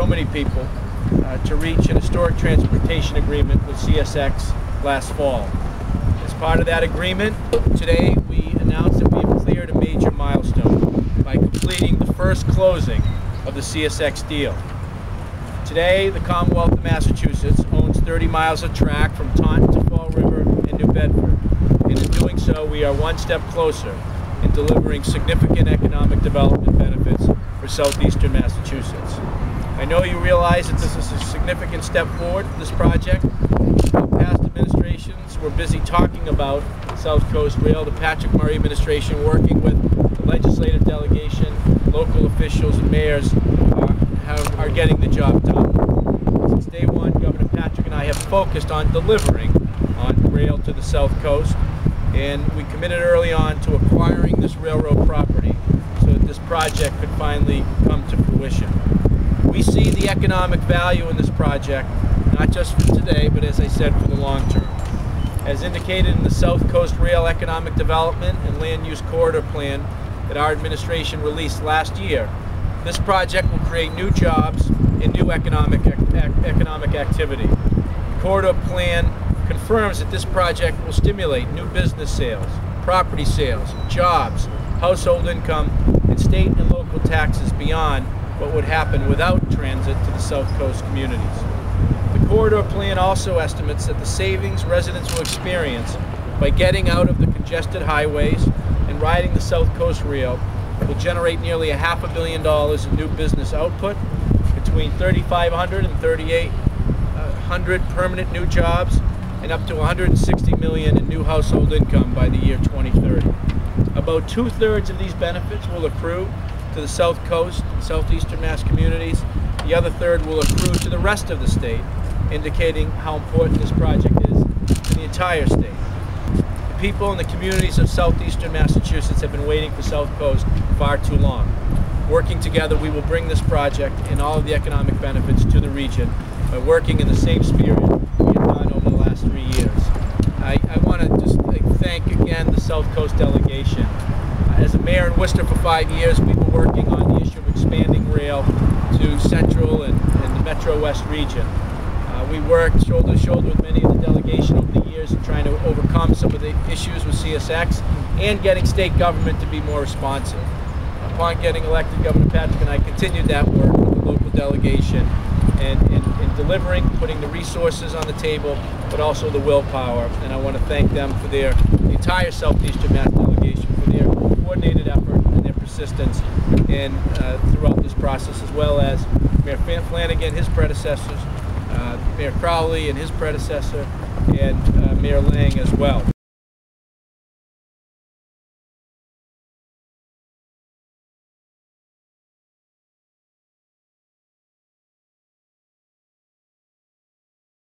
so many people to reach an historic transportation agreement with CSX last fall. As part of that agreement, today we announced that we have cleared a major milestone by completing the first closing of the CSX deal. Today, the Commonwealth of Massachusetts owns 30 miles of track from Taunton to Fall River and New Bedford. And in doing so, we are one step closer in delivering significant economic development benefits for southeastern Massachusetts. I know you realize that this is a significant step forward for this project. Past administrations were busy talking about South Coast Rail. The Patrick Murray administration, working with the legislative delegation, local officials, and mayors, are getting the job done. Since day one, Governor Patrick and I have focused on delivering on rail to the South Coast, and we committed early on to acquiring this railroad property so that this project could finally come to fruition. We see the economic value in this project, not just for today, but as I said, for the long term. As indicated in the South Coast Rail Economic Development and Land Use Corridor Plan that our administration released last year, this project will create new jobs and new economic activity. The corridor plan confirms that this project will stimulate new business sales, property sales, jobs, household income, and state and local taxes beyond what would happen without transit to the South Coast communities. The corridor plan also estimates that the savings residents will experience by getting out of the congested highways and riding the South Coast Rail will generate nearly $500 million in new business output, between 3,500 and 3,800 permanent new jobs, and up to $160 million in new household income by the year 2030. About 2/3 of these benefits will accrue to the South Coast and southeastern Mass communities. The other third will accrue to the rest of the state, indicating how important this project is to the entire state. The people and the communities of southeastern Massachusetts have been waiting for South Coast far too long. Working together, we will bring this project and all of the economic benefits to the region by working in the same spirit we have done over the last 3 years. I want to just thank again the South Coast delegation. As a mayor in Worcester for 5 years, we were working on the issue of expanding rail to Central and the Metro West region. We worked shoulder to shoulder with many of the delegation over the years in trying to overcome some of the issues with CSX and getting state government to be more responsive. Upon getting elected, Governor Patrick and I continued that work with the local delegation and delivering, putting the resources on the table, but also the willpower. And I want to thank them for the entire Southeastern Mass delegation for their coordinated effort and their persistence throughout this process, as well as Mayor Flanagan, his predecessors, Mayor Crowley and his predecessor, and Mayor Lang as well.